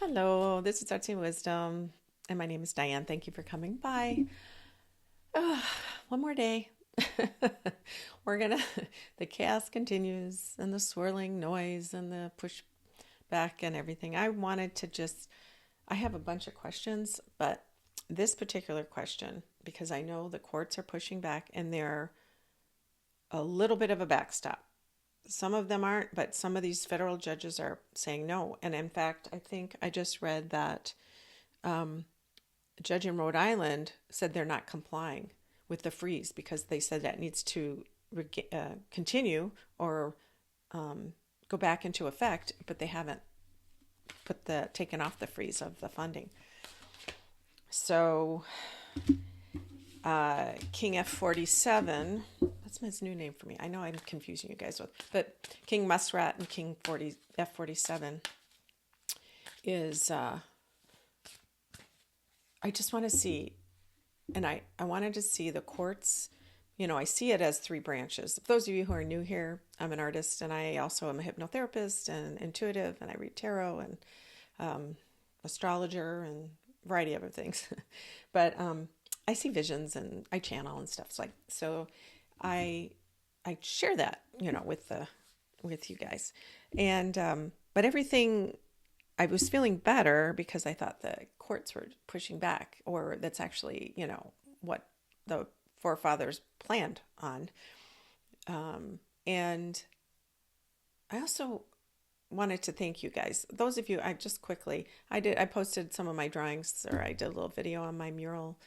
Hello, this is ArtsyWisdom, and my name is Diane. Thank you for coming by. Uh, one more day. We're gonna, the chaos continues, and the swirling noise, and the pushback, and everything. I have a bunch of questions, but this particular question, because I know the courts are pushing back, and they're a little bit of a backstop. Some of them aren't, but some of these federal judges are saying no. And in fact, I think I just read that a judge in Rhode Island said they're not complying with the freeze because they said that needs to continue or go back into effect, but they haven't taken off the freeze of the funding. So King F47, that's his new name for me. I know I'm confusing you guys with, but King Muskrat and King F47 is, I just want to see, and I wanted to see the courts. I see it as three branches. For those of you who are new here, I'm an artist, and I also am a hypnotherapist and intuitive, and I read tarot and astrologer and a variety of other things. But I see visions and I channel and stuff. So I share that, with you guys. And but everything, I was feeling better because I thought the courts were pushing back, or that's actually, what the forefathers planned on. And I also wanted to thank you guys. Those of you, I posted some of my drawings, or I did a little video on my mural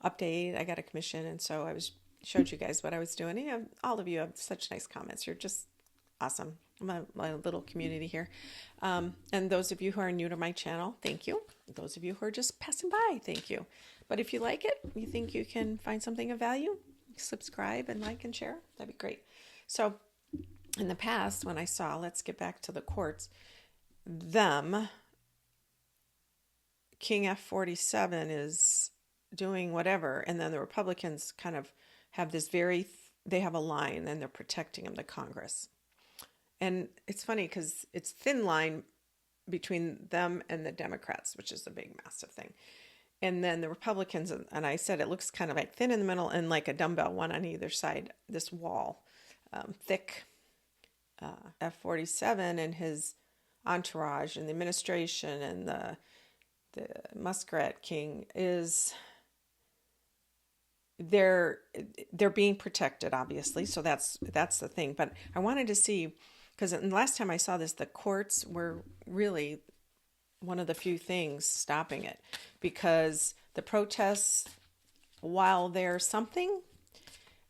update. I got a commission, and so showed you guys what I was doing. And all of you have such nice comments. You're just awesome. My little community here. And those of you who are new to my channel, thank you. Those of you who are just passing by, thank you. But if you like it, you think you can find something of value, subscribe and like and share. That'd be great. So in the past, when I saw, let's get back to the courts, King F47 is doing whatever, and then the Republicans kind of have they have a line, and they're protecting them, the Congress. And it's funny because it's thin line between them and the Democrats, which is a big, massive thing. And then the Republicans, and I said it looks kind of like thin in the middle and like a dumbbell, one on either side, this wall, thick. F47 and his entourage and the administration and the Muskrat King they're being protected, obviously. So that's the thing. But I wanted to see, because the last time I saw this, the courts were really one of the few things stopping it, because the protests, while they're something,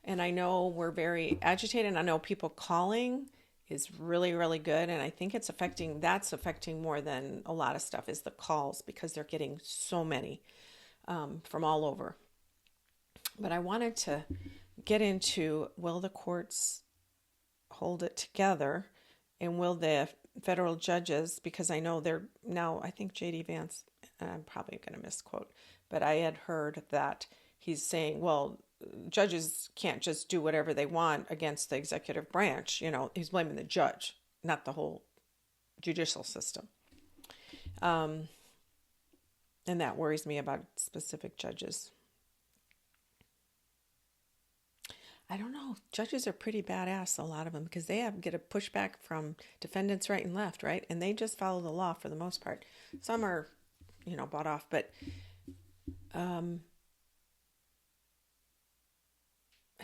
and I know we're very agitated, and I know people calling is really, really good, and I think that's affecting more than a lot of stuff is the calls, because they're getting so many from all over. But I wanted to get into, will the courts hold it together, and will the federal judges, because I know they're now, I think J.D. Vance, I'm probably going to misquote, but I had heard that he's saying, well, judges can't just do whatever they want against the executive branch. He's blaming the judge, not the whole judicial system. And that worries me about specific judges. I don't know. Judges are pretty badass, a lot of them, because they get a pushback from defendants right and left, right? And they just follow the law for the most part. Some are, bought off, but I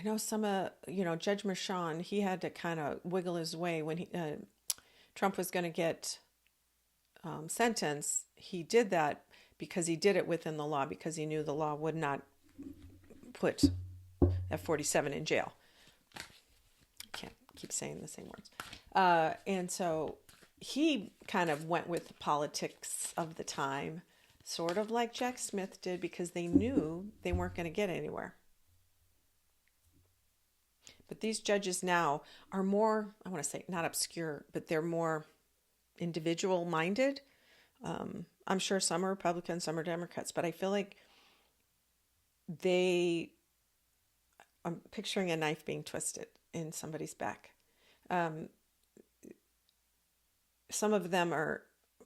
know some, Judge Merchan, he had to kind of wiggle his way when Trump was going to get sentenced. He did that because he did it within the law, because he knew the law would not put F47 in jail. I can't keep saying the same words. And so he kind of went with the politics of the time, sort of like Jack Smith did, because they knew they weren't going to get anywhere. But these judges now are more, I want to say, not obscure, but they're more individual minded. I'm sure some are Republicans, some are Democrats, but I feel like I'm picturing a knife being twisted in somebody's back. Some of them are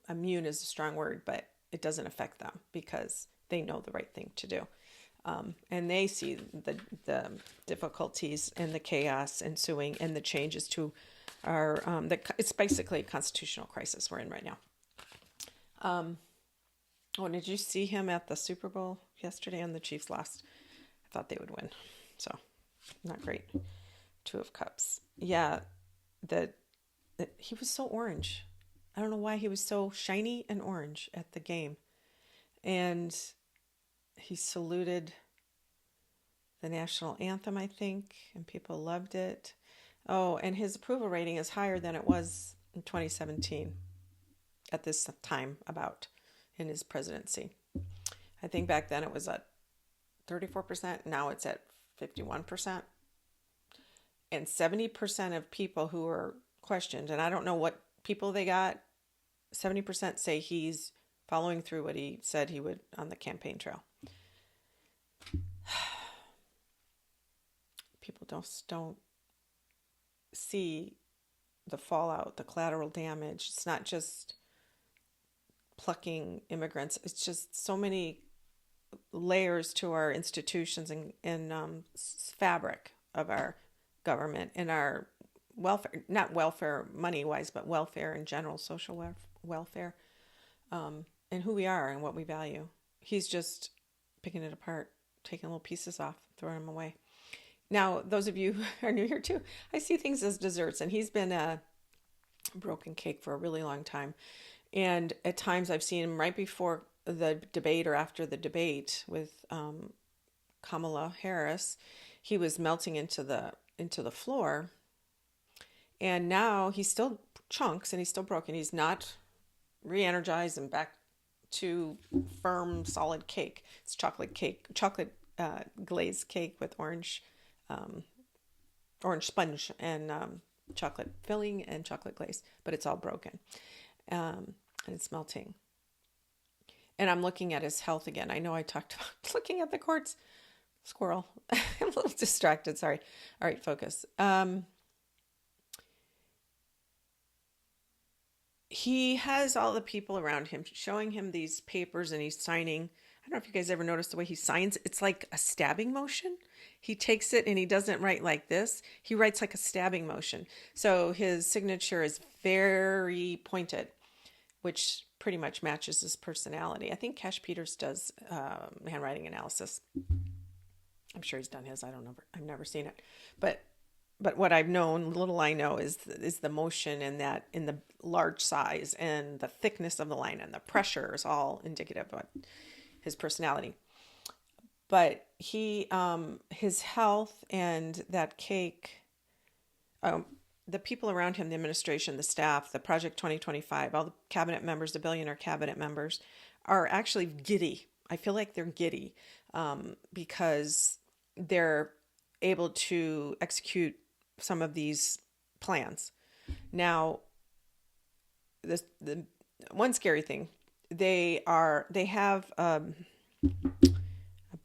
immune is a strong word, but it doesn't affect them because they know the right thing to do. And they see the difficulties and the chaos ensuing and the changes to our, it's basically a constitutional crisis we're in right now. Oh, did you see him at the Super Bowl yesterday? And the Chiefs lost. I thought they would win. So, not great. 2 of Cups. Yeah, he was so orange. I don't know why he was so shiny and orange at the game. And he saluted the national anthem, I think, and people loved it. Oh, and his approval rating is higher than it was in 2017 at this time about in his presidency. I think back then it was at 34%. Now it's at 51%. And 70% of people who were questioned, and I don't know what people they got, 70% say he's following through what he said he would on the campaign trail. People don't see the fallout, the collateral damage. It's not just plucking immigrants. It's just so many layers to our institutions and fabric of our government and our welfare, not welfare money-wise, but welfare in general, social welfare, and who we are and what we value. He's just picking it apart, taking little pieces off, throwing them away. Now, those of you who are new here too, I see things as desserts, and he's been a broken cake for a really long time. And at times I've seen him right before the debate or after the debate with Kamala Harris, he was melting into the floor. And now he's still chunks and he's still broken. He's not re-energized and back to firm, solid cake. It's chocolate glazed cake with orange sponge and chocolate filling and chocolate glaze, but it's all broken. And it's melting. And I'm looking at his health again. I know I talked about looking at the courts. Squirrel. I'm a little distracted. Sorry. All right, focus. He has all the people around him showing him these papers and he's signing. I don't know if you guys ever noticed the way he signs. It's like a stabbing motion. He takes it and he doesn't write like this. He writes like a stabbing motion. So his signature is very pointed, which pretty much matches his personality. I think Cash Peters does handwriting analysis. I'm sure he's done his. I've never seen it. But what I've known, little I know, is the motion and that in the large size and the thickness of the line and the pressure is all indicative of his personality. But his health and that cake, the people around him, the administration, the staff, the Project 2025, all the cabinet members, the billionaire cabinet members are actually giddy. I feel like they're giddy because they're able to execute some of these plans. Now, the one scary thing, they have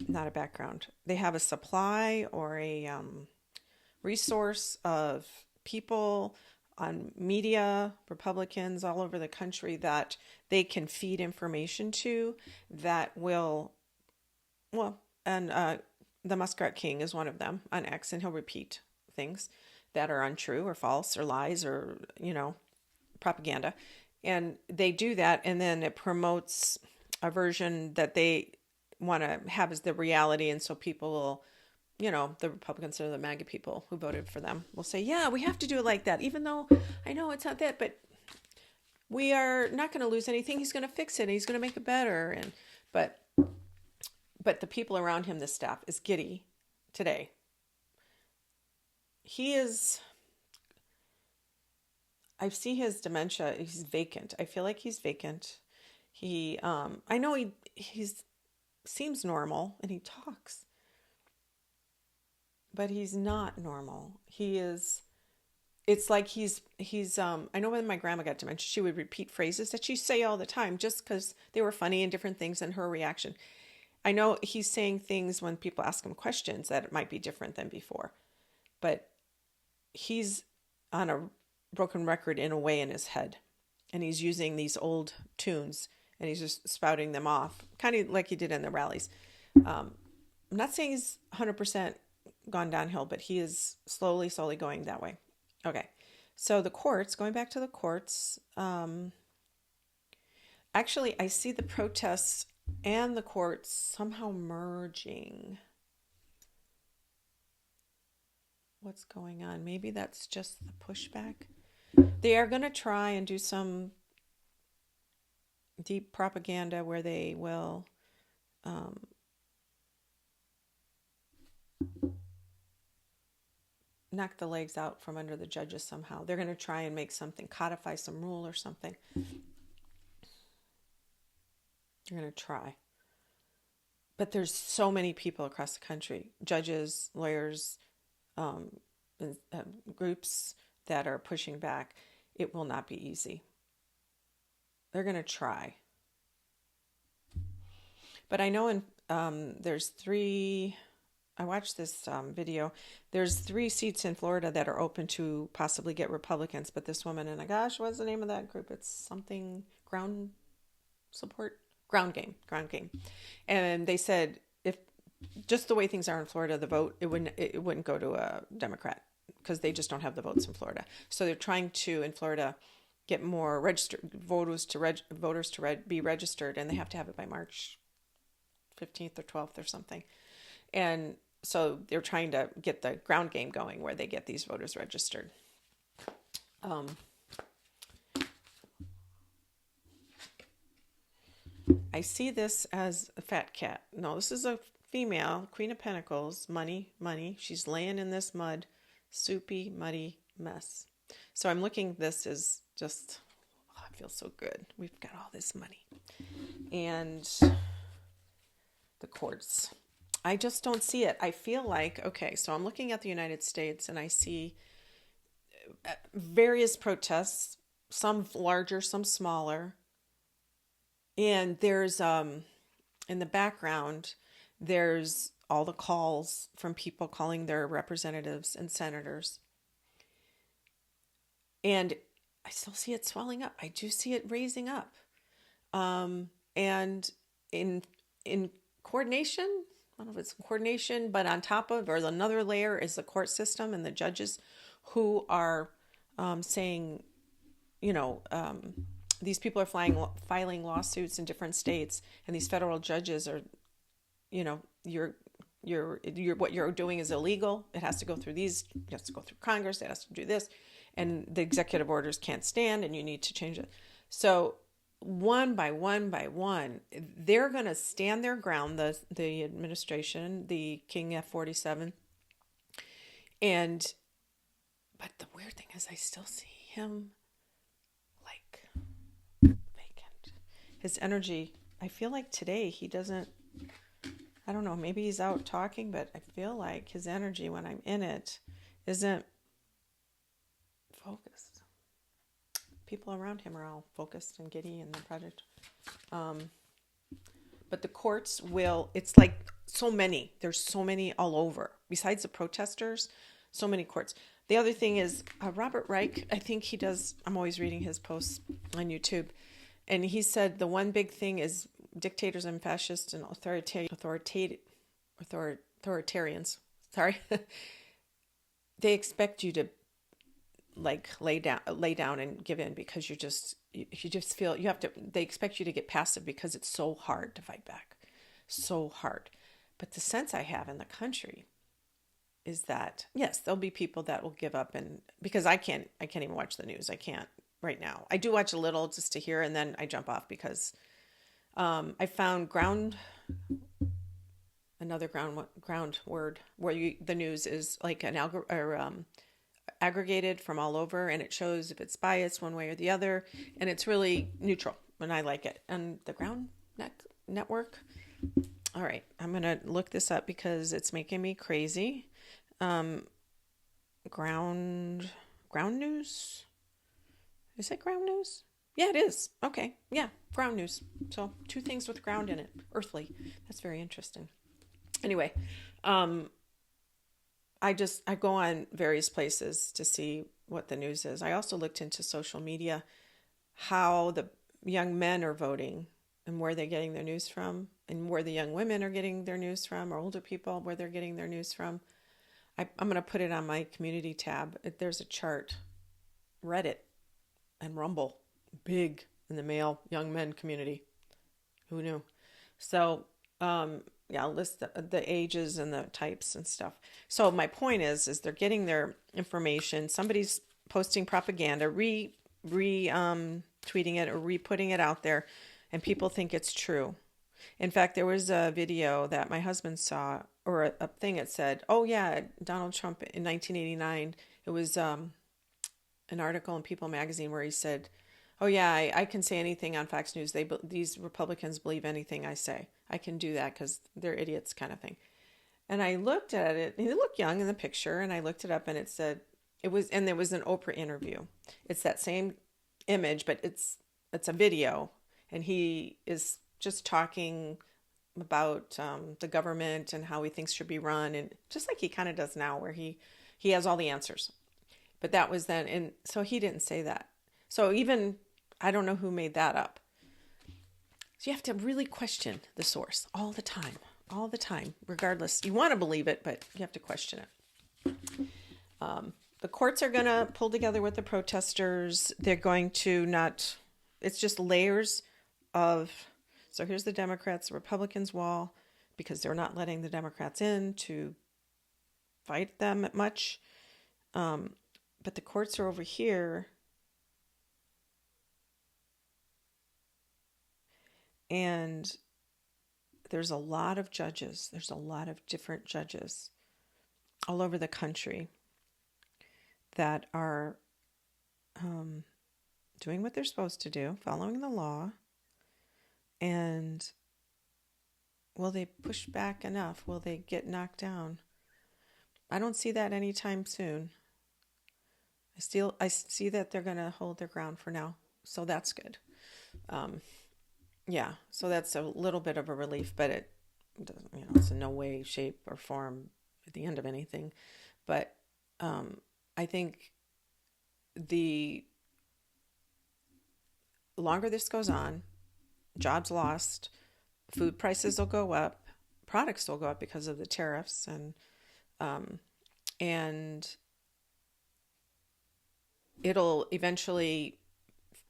not a background. They have a supply or a resource of people on media, Republicans all over the country that they can feed information to that will, and the Muskrat King is one of them on X, and he'll repeat things that are untrue or false or lies or, propaganda. And they do that, and then it promotes a version that they want to have as the reality. And so people will, the Republicans or the MAGA people who voted for them will say, yeah, we have to do it like that, even though I know it's not that, but we are not going to lose anything. He's going to fix it and he's going to make it better. But the people around him, the staff, is giddy today. I see his dementia. He's vacant. I feel like he's vacant. I know he seems normal and he talks, but he's not normal. It's like he's I know when my grandma got dementia, she would repeat phrases that she say all the time just because they were funny and different things and her reaction. I know he's saying things when people ask him questions that it might be different than before, but he's on a broken record in a way in his head. and he's using these old tunes and he's just spouting them off, kind of like he did in the rallies. I'm not saying he's 100% gone downhill, but he is slowly going that way. Okay. So the courts, going back to the courts, actually, I see the protests and the courts somehow merging. What's going on? Maybe that's just the pushback. They are going to try and do some deep propaganda where they will knock the legs out from under the judges somehow. They're going to try and make something, codify some rule or something. They're going to try. But there's so many people across the country, judges, lawyers, groups that are pushing back. It will not be easy. They're going to try. But I know there's 3, I watched this video, there's 3 seats in Florida that are open to possibly get Republicans, but this woman, and gosh, what's the name of that group? It's something, ground game. And they said if just the way things are in Florida, the vote, it wouldn't go to a Democrat because they just don't have the votes in Florida. So they're trying to, in Florida, get more registered voters to be registered, and they have to have it by March 15th or 12th or something. And so they're trying to get the ground game going where they get these voters registered. I see this as a fat cat. No, this is a female, Queen of Pentacles, money. She's laying in this mud, soupy, muddy mess. So I'm looking, this is just, it feels so good. We've got all this money. And the courts. I just don't see it. I feel like, okay, so I'm looking at the United States and I see various protests, some larger, some smaller. And there's, in the background, there's all the calls from people calling their representatives and senators. And I still see it swelling up. I do see it raising up. And in coordination, I don't know if it's coordination, but on top of, or another layer is the court system and the judges who are saying, these people are filing lawsuits in different states, and these federal judges are, what you're doing is illegal. It has to go through it has to go through Congress. It has to do this, and the executive orders can't stand, and you need to change it. So one by one, they're going to stand their ground. The administration, the King F47, but the weird thing is, I still see him like vacant. His energy, I feel like today he doesn't, I don't know, maybe he's out talking, but I feel like his energy when I'm in it isn't focused. People around him are all focused and giddy in the project. But the courts it's like there's so many all over. Besides the protesters, so many courts. The other thing is Robert Reich, I think he does, I'm always reading his posts on YouTube, and he said the one big thing is dictators and fascists and authoritarians, they expect you to like lay down and give in because you just feel you have to, they expect you to get passive because it's so hard to fight back, so hard. But the sense I have in the country is that, yes, there'll be people that will give up, and because I can't even watch the news. I can't right now. I do watch a little just to hear, and then I jump off because I found another ground word where the news is like an aggregated from all over, and it shows if it's biased one way or the other, and it's really neutral, and I like it. And the ground network. All right, I'm gonna look this up because it's making me crazy. Ground news. Is it ground news? Yeah, it is. Okay, yeah, ground news. So 2 things with ground in it. Earthly. That's very interesting. Anyway, I go on various places to see what the news is. I also looked into social media. how the young men are voting and where they're getting their news from, and where the young women are getting their news from, or older people, where they're getting their news from. I'm going to put it on my community tab. There's a chart, Reddit and Rumble, big in the male young men community. Who knew? So, yeah, I'll list the ages and the types and stuff. So my point is they're getting their information. Somebody's posting propaganda, tweeting it or re-putting it out there, and people think it's true. In fact, there was a video that my husband saw, or a thing that said, "Oh yeah, Donald Trump in 1989." It was an article in People magazine where he said, "Oh yeah, I can say anything on Fox News. These Republicans believe anything I say. I can do that because they're idiots," kind of thing. And I looked at it, and he looked young in the picture, and I looked it up, and it said and there was an Oprah interview. It's that same image, but it's a video, and he is just talking about the government and how he thinks should be run, and just like he kind of does now, where he has all the answers. But that was then, and so he didn't say that. So even I don't know who made that up. So you have to really question the source all the time, regardless. You want to believe it, but you have to question it. The courts are going to pull together with the protesters. They're going to not, it's just layers of, so here's the Democrats, the Republicans' wall, because they're not letting the Democrats in to fight them much. But the courts are over here. And there's a lot of judges. There's a lot of different judges all over the country that are doing what they're supposed to do, following the law. And will they push back enough? Will they get knocked down? I don't see that anytime soon. I see that they're going to hold their ground for now. So that's good. Yeah, so that's a little bit of a relief, but it doesn't, it's in no way, shape, or form at the end of anything. But I think the longer this goes on, jobs lost, food prices will go up, products will go up because of the tariffs, and it'll eventually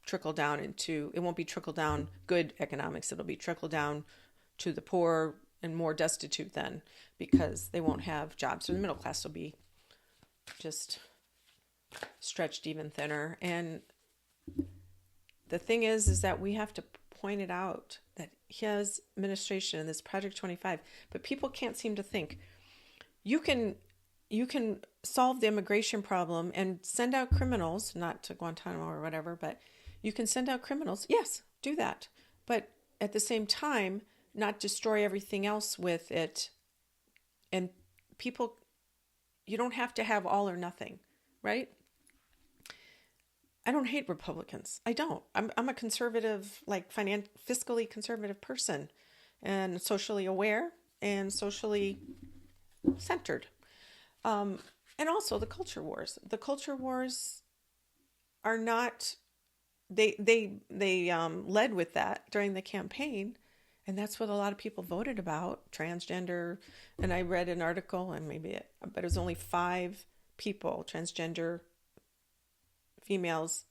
trickle down into, it won't be trickle down good economics, it'll be trickle down to the poor and more destitute then, because they won't have jobs. So the middle class will be just stretched even thinner. And the thing is that we have to point it out that his administration and this Project 25, but people can't seem to think you can solve the immigration problem and send out criminals, not to Guantanamo or whatever, but you can send out criminals. Yes, do that. But at the same time, not destroy everything else with it. And people, you don't have to have all or nothing, right? I don't hate Republicans. I don't. I'm a conservative, like fiscally conservative person, and socially aware and socially centered. And also the culture wars. The culture wars are not. They led with that during the campaign, and that's what a lot of people voted about, transgender. And I read an article, and but it was only 5 people, transgender females,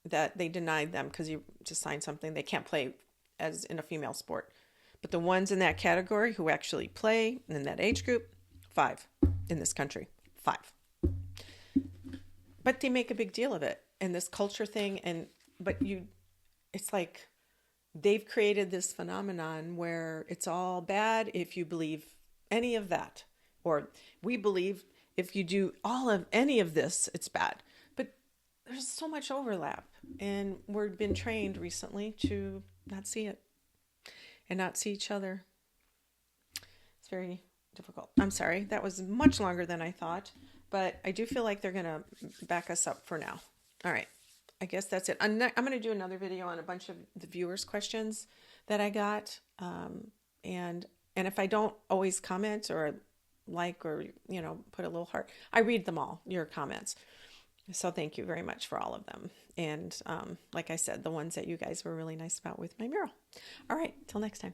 that they denied them because you just signed something they can't play as in a female sport. But the ones in that category who actually play in that age group, 5 in this country, 5. But they make a big deal of it, and this culture thing, it's like they've created this phenomenon where it's all bad if you believe any of that, or we believe if you do all of any of this, it's bad. But there's so much overlap, and we've been trained recently to not see it and not see each other. It's very difficult. I'm sorry, that was much longer than I thought, but I do feel like they're going to back us up for now. All right. I guess that's it. I'm going to do another video on a bunch of the viewers' questions that I got. And if I don't always comment or like or, put a little heart, I read them all, your comments. So thank you very much for all of them. And like I said, the ones that you guys were really nice about with my mural. All right, till next time.